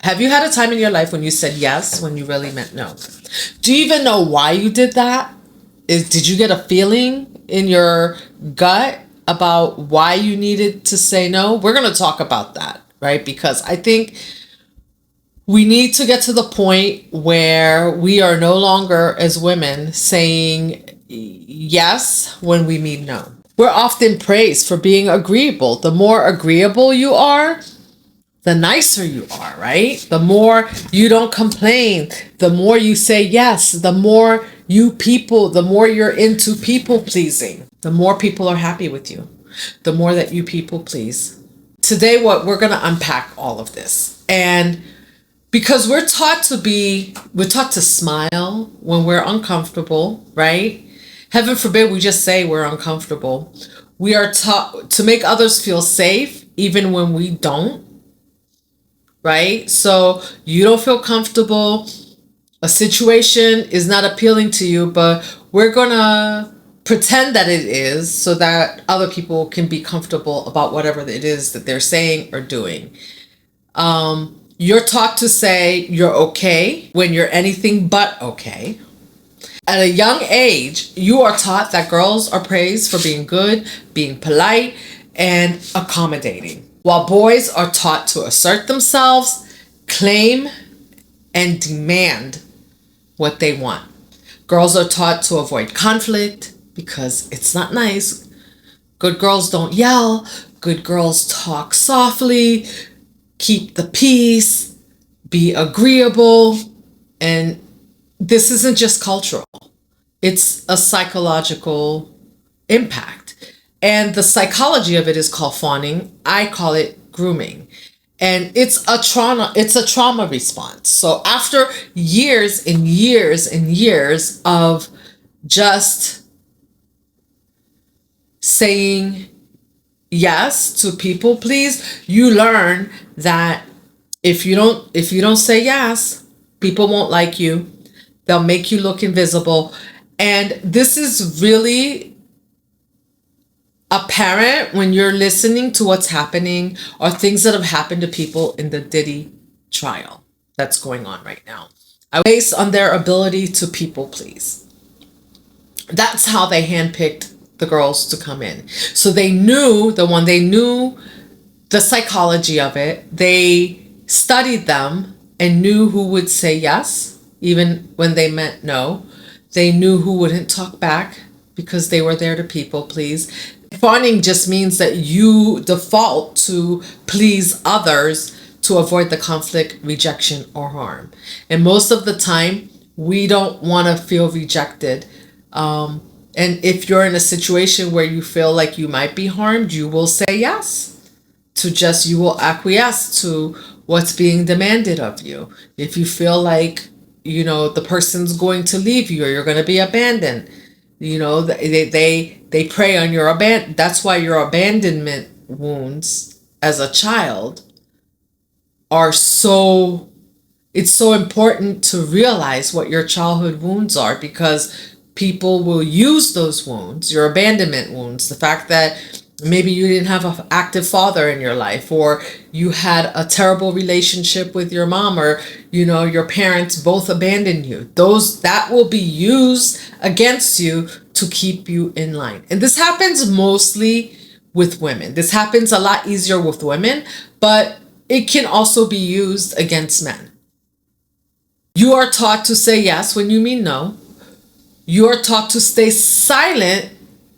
Have you had a time in your life when you said yes when you really meant no? Do you even know why you did that? Did you get a feeling in your gut about why you needed to say no? We're going to talk about that, right? Because I think we need to get to the point where we are no longer, as women, saying yes when we mean no. We're often praised for being agreeable. The more agreeable you are, the nicer you are, right? The more you don't complain, the more you say yes, the more you're into people pleasing, the more people are happy with you, the more that you people please. Today, what we're going to unpack all of this. And because we're taught to smile when we're uncomfortable, right? Heaven forbid we just say we're uncomfortable. We are taught to make others feel safe even when we don't, right? So you don't feel comfortable. A situation is not appealing to you, but we're going to pretend that it is so that other people can be comfortable about whatever it is that they're saying or doing. You're taught to say you're okay when you're anything but okay. At a young age, you are taught that girls are praised for being good, being polite, and accommodating, while boys are taught to assert themselves, claim, and demand what they want. Girls are taught to avoid conflict because it's not nice. Good girls don't yell. Good girls talk softly, keep the peace, be agreeable. And this isn't just cultural. It's a psychological impact. And the psychology of it is called fawning. I call it grooming. And it's a trauma response. So after years and years and years of just saying yes to people please, you learn that if you don't say yes, people won't like you. They'll make you look invisible. And this is really apparent when you're listening to what's happening or things that have happened to people in the Diddy trial that's going on right now. Based on their ability to people please. That's how they handpicked the girls to come in. So they knew the psychology of it. They studied them and knew who would say yes, even when they meant no. They knew who wouldn't talk back because they were there to people please. Fawning just means that you default to please others to avoid the conflict, rejection, or harm. And most of the time, we don't want to feel rejected. And if you're in a situation where you feel like you might be harmed, you will say yes you will acquiesce to what's being demanded of you. If you feel like, the person's going to leave you or you're going to be abandoned, they prey on your abandon. That's why your abandonment wounds as a child are it's so important to realize what your childhood wounds are, because people will use those wounds, your abandonment wounds, the fact that maybe you didn't have an active father in your life, or you had a terrible relationship with your mom, or your parents both abandoned you. That will be used against you to keep you in line. And this happens mostly with women. This happens a lot easier with women, but it can also be used against men. You are taught to say yes when you mean no. You are taught to stay silent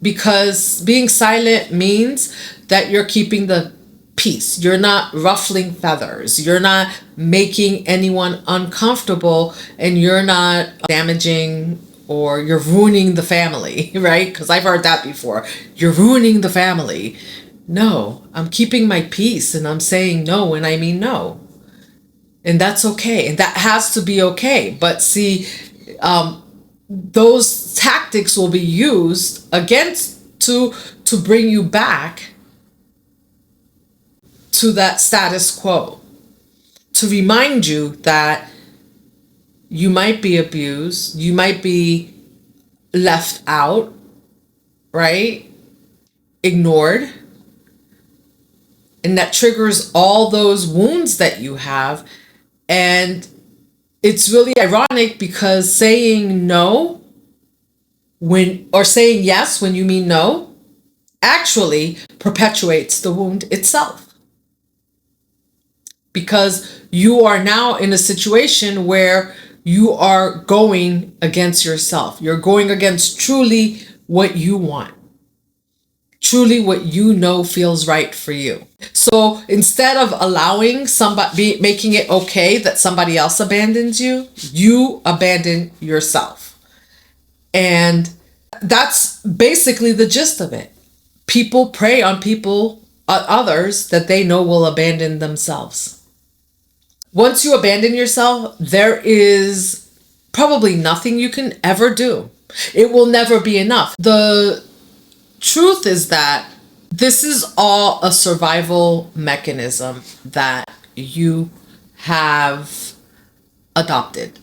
because being silent means that you're keeping the peace. You're not ruffling feathers. You're not making anyone uncomfortable, and you're not damaging or you're ruining the family, right? Because I've heard that before. You're ruining the family. No, I'm keeping my peace and I'm saying no when I mean no. And that's okay. And that has to be okay. But see, those tactics will be used against to bring you back to that status quo, to remind you that you might be abused, you might be left out, right? Ignored. And that triggers all those wounds that you have And it's really ironic because saying no or saying yes when you mean no actually perpetuates the wound itself. Because you are now in a situation where you are going against yourself. You're going against truly what you want, truly what you know feels right for you. So instead of allowing somebody, making it okay that somebody else abandons you, you abandon yourself. And that's basically the gist of it. People prey on others that they know will abandon themselves. Once you abandon yourself, there is probably nothing you can ever do. It will never be enough. The truth is that this is all a survival mechanism that you have adopted,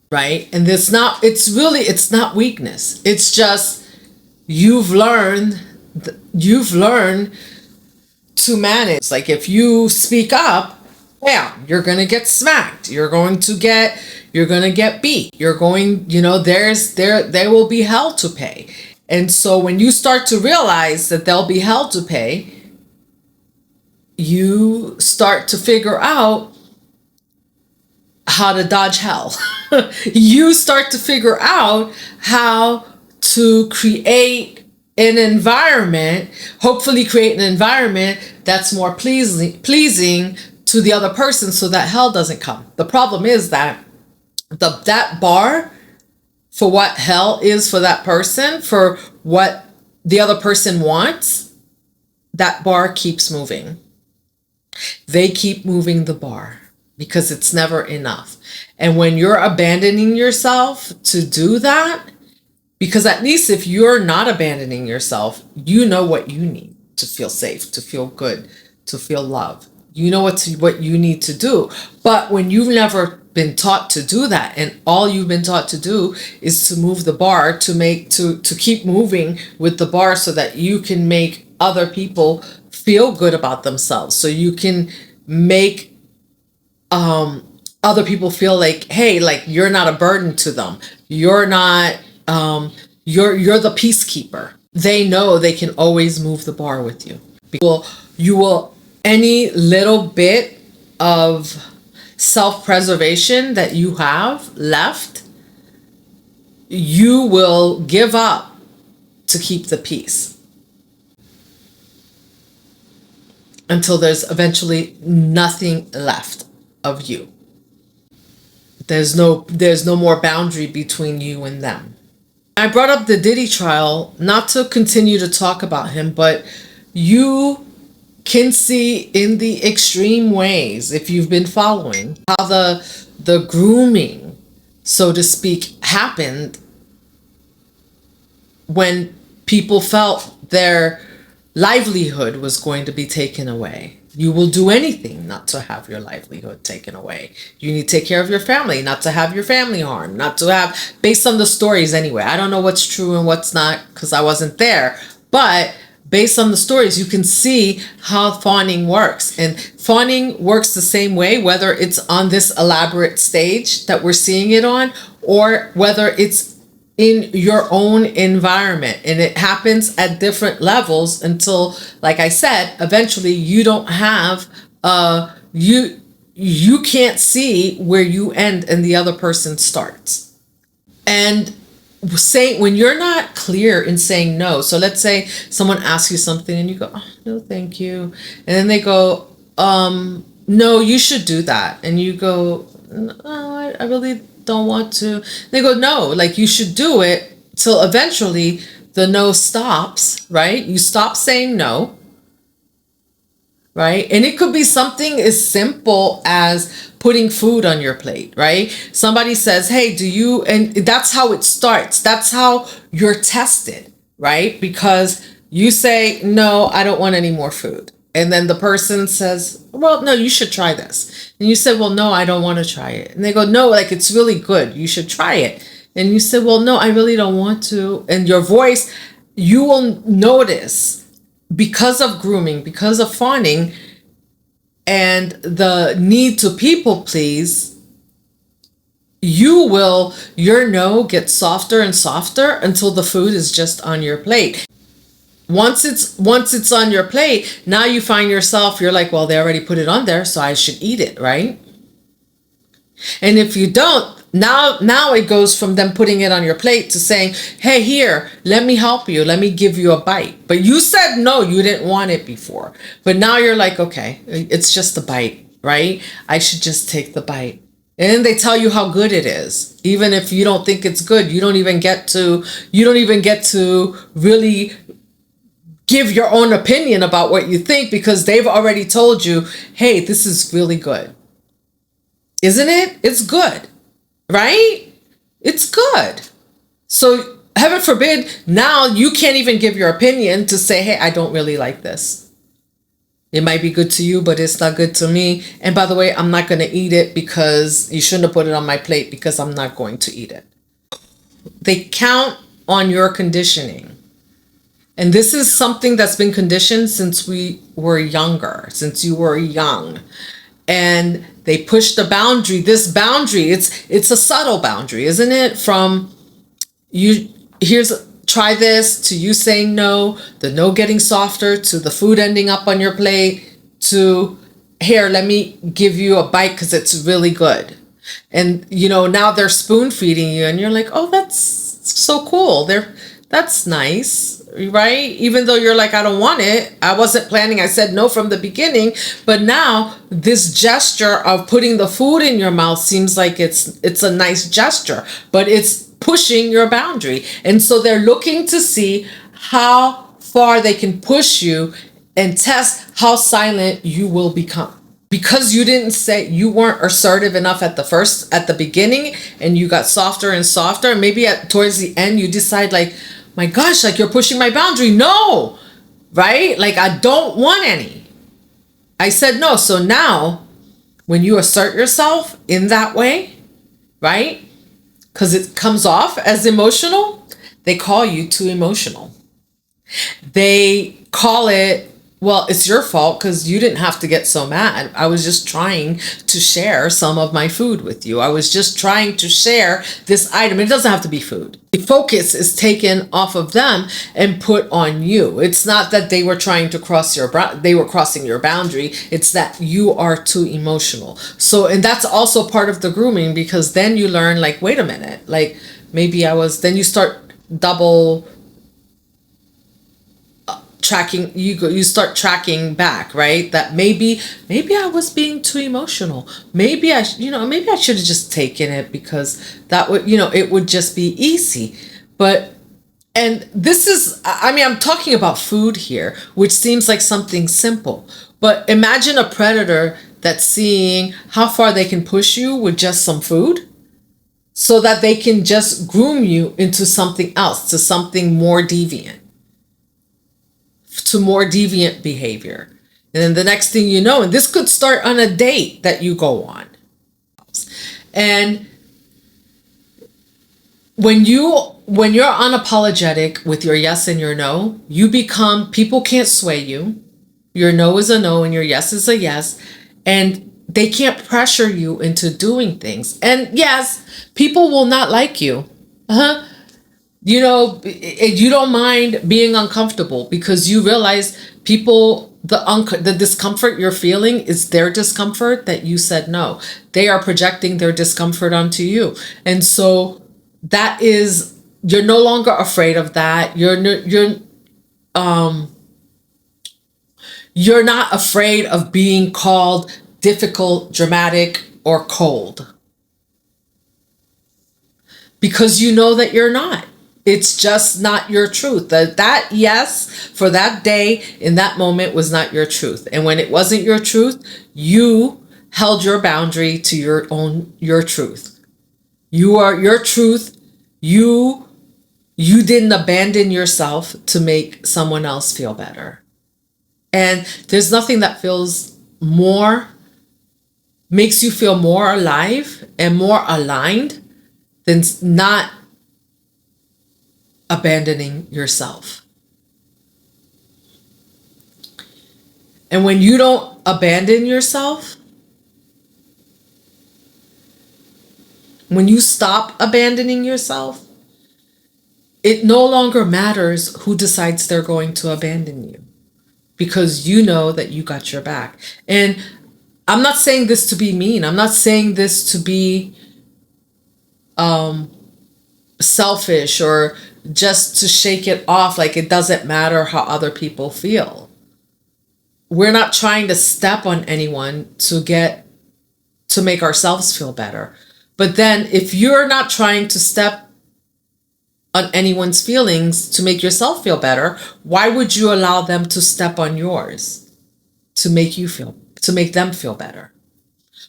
right? And it's not weakness. It's just you've learned to manage. Like if you speak up, yeah, you're going to get smacked. You're going to get beat. There will be hell to pay. And so when you start to realize that there'll be hell to pay, you start to figure out how to dodge hell. You start to figure out how to create an environment, hopefully create an environment that's more pleasing to the other person so that hell doesn't come. The problem is that that bar for what hell is for that person, for what the other person wants, that bar keeps moving. They keep moving the bar because it's never enough. And when you're abandoning yourself to do that, because at least if you're not abandoning yourself, you know what you need to feel safe, to feel good, to feel loved. You know what you need to do. But when you've never been taught to do that, and all you've been taught to do is to move the bar, to keep moving with the bar so that you can make other people feel good about themselves, so you can make other people feel like, hey, like you're not a burden to them. You're not you're the peacekeeper. They know they can always move the bar with you. You will any little bit of self-preservation that you have left, you will give up to keep the peace until there's eventually nothing left of you. There's no more boundary between you and them. I brought up the Diddy trial not to continue to talk about him, but you can see in the extreme ways, if you've been following, how the grooming, so to speak, happened when people felt their livelihood was going to be taken away. You will do anything not to have your livelihood taken away. You need to take care of your family, not to have your family harmed, not to have, based on the stories anyway. I don't know what's true and what's not because I wasn't there, but based on the stories, you can see how fawning works. And fawning works the same way, whether it's on this elaborate stage that we're seeing it on, or whether it's in your own environment. And it happens at different levels until, like I said, eventually you don't have, you can't see where you end and the other person starts. And when you're not clear in saying no, so let's say someone asks you something and you go, oh, no, thank you. And then they go, no, you should do that. And you go, no, I really don't want to. They go, no, like you should do it till eventually the no stops, right? You stop saying no, right? And it could be something as simple as putting food on your plate, right? Somebody says, hey, and that's how it starts. That's how you're tested, right? Because you say, no, I don't want any more food. And then the person says, well, no, you should try this. And you say, well, no, I don't want to try it. And they go, no, like it's really good. You should try it. And you say, well, no, I really don't want to. And your voice, you will notice because of grooming, because of fawning, and the need to people please, your no gets softer and softer until the food is just on your plate. Once it's on your plate, now you find yourself, you're like, well, they already put it on there, so I should eat it, right? And if you don't, now it goes from them putting it on your plate to saying, hey, here, let me help you, let me give you a bite. But you said no, you didn't want it before. But now you're like, okay, it's just a bite, right? I should just take the bite. And then they tell you how good it is. Even if you don't think it's good, you don't even get to really give your own opinion about what you think, because they've already told you, hey, this is really good. Isn't it? It's good, right? It's good. So heaven forbid, now you can't even give your opinion to say, hey, I don't really like this. It might be good to you, but it's not good to me. And by the way, I'm not going to eat it because you shouldn't have put it on my plate, because I'm not going to eat it. They count on your conditioning. And this is something that's been conditioned since we were younger, since you were young. And they push the boundary, this boundary, it's a subtle boundary, isn't it? From try this, to you saying no, the no getting softer, to the food ending up on your plate, to here, let me give you a bite because it's really good. And now they're spoon feeding you, and you're like, oh, that's so cool. That's nice, right? Even though you're like, I don't want it. I wasn't planning. I said no from the beginning. But now this gesture of putting the food in your mouth seems like it's a nice gesture, but it's pushing your boundary. And so they're looking to see how far they can push you and test how silent you will become. Because you weren't assertive enough at the beginning, and you got softer and softer. Maybe towards the end, you decide like, my gosh, like you're pushing my boundary. No, right? Like I don't want any. I said no. So now when you assert yourself in that way, right? Because it comes off as emotional, they call you too emotional. They call it, well, it's your fault because you didn't have to get so mad. I was just trying to share some of my food with you. I was just trying to share this item. It doesn't have to be food. The focus is taken off of them and put on you. It's not that they were trying to they were crossing your boundary. It's that you are too emotional. So, and that's also part of the grooming, because then you learn like, wait a minute, like then you start double tracking, you start tracking back, right? That maybe I was being too emotional. Maybe I should have just taken it, because that would, it would just be easy. And this is, I'm talking about food here, which seems like something simple, but imagine a predator that's seeing how far they can push you with just some food, so that they can just groom you into something else, to something more deviant. To more deviant behavior. And then the next thing you know, and this could start on a date that you go on. And when you're unapologetic with your yes and your no, people can't sway you. Your no is a no and your yes is a yes. And they can't pressure you into doing things. And yes, people will not like you. You don't mind being uncomfortable, because you realize the discomfort you're feeling is their discomfort that you said no. They are projecting their discomfort onto you. And so that is, you're no longer afraid of that. You're not afraid of being called difficult, dramatic, or cold, because you know that you're not. It's just not your truth. That yes, for that day, in that moment, was not your truth. And when it wasn't your truth, you held your boundary to your truth. You are your truth. You didn't abandon yourself to make someone else feel better. And there's nothing that makes you feel more alive and more aligned than not abandoning yourself. And when you don't abandon yourself, When you stop abandoning yourself, it no longer matters who decides they're going to abandon you, because you know that you got your back. And I'm not saying this to be mean. I'm not saying this to be selfish or just to shake it off like it doesn't matter how other people feel. We're not trying to step on anyone to make ourselves feel better. But then if you're not trying to step on anyone's feelings to make yourself feel better, why would you allow them to step on yours to make them feel better?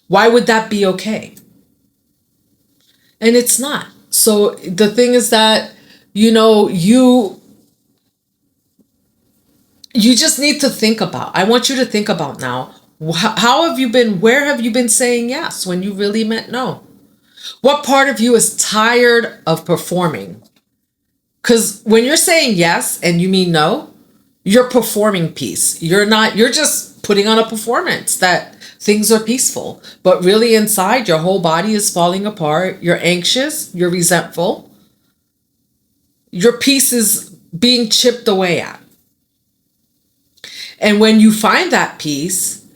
Why would that be okay? And it's not. So the thing is that, you just need to think about, I want you to think about now, how have you been, where have you been saying yes when you really meant no? What part of you is tired of performing? Because when you're saying yes and you mean no, you're performing peace. You're just putting on a performance that things are peaceful. But really inside, your whole body is falling apart. You're anxious. You're resentful. Your peace is being chipped away at. And when you find that peace,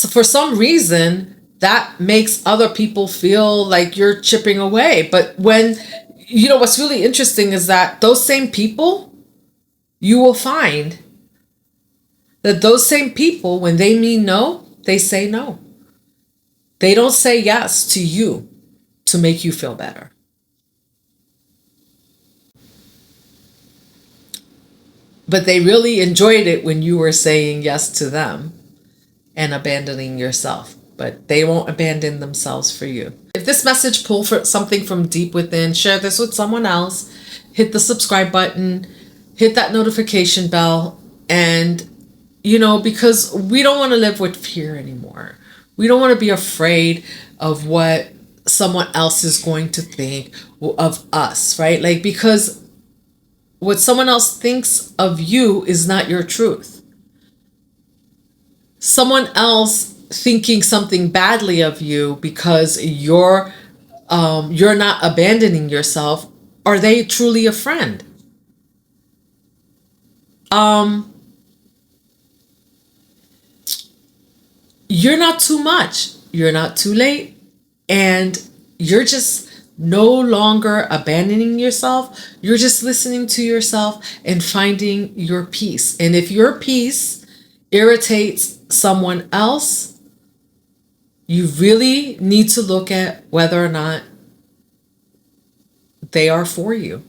for some reason, that makes other people feel like you're chipping away. But what's really interesting is that those same people, you will find that those same people, when they mean no, they say no. They don't say yes to you to make you feel better. But they really enjoyed it when you were saying yes to them and abandoning yourself. But they won't abandon themselves for you. If this message pulled for something from deep within, share this with someone else. Hit the subscribe button. Hit that notification bell. And, because we don't want to live with fear anymore. We don't want to be afraid of what someone else is going to think of us, right? Because what someone else thinks of you is not your truth. Someone else thinking something badly of you because you're not abandoning yourself, are they truly a friend? You're not too much. You're not too late. And you're just no longer abandoning yourself. You're just listening to yourself and finding your peace. And if your peace irritates someone else, you really need to look at whether or not they are for you.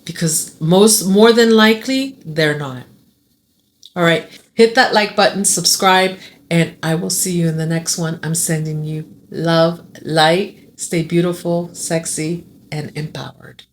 Because more than likely, they're not. All right, hit that like button, subscribe, and I will see you in the next one. I'm sending you love, light. Stay beautiful, sexy, and empowered.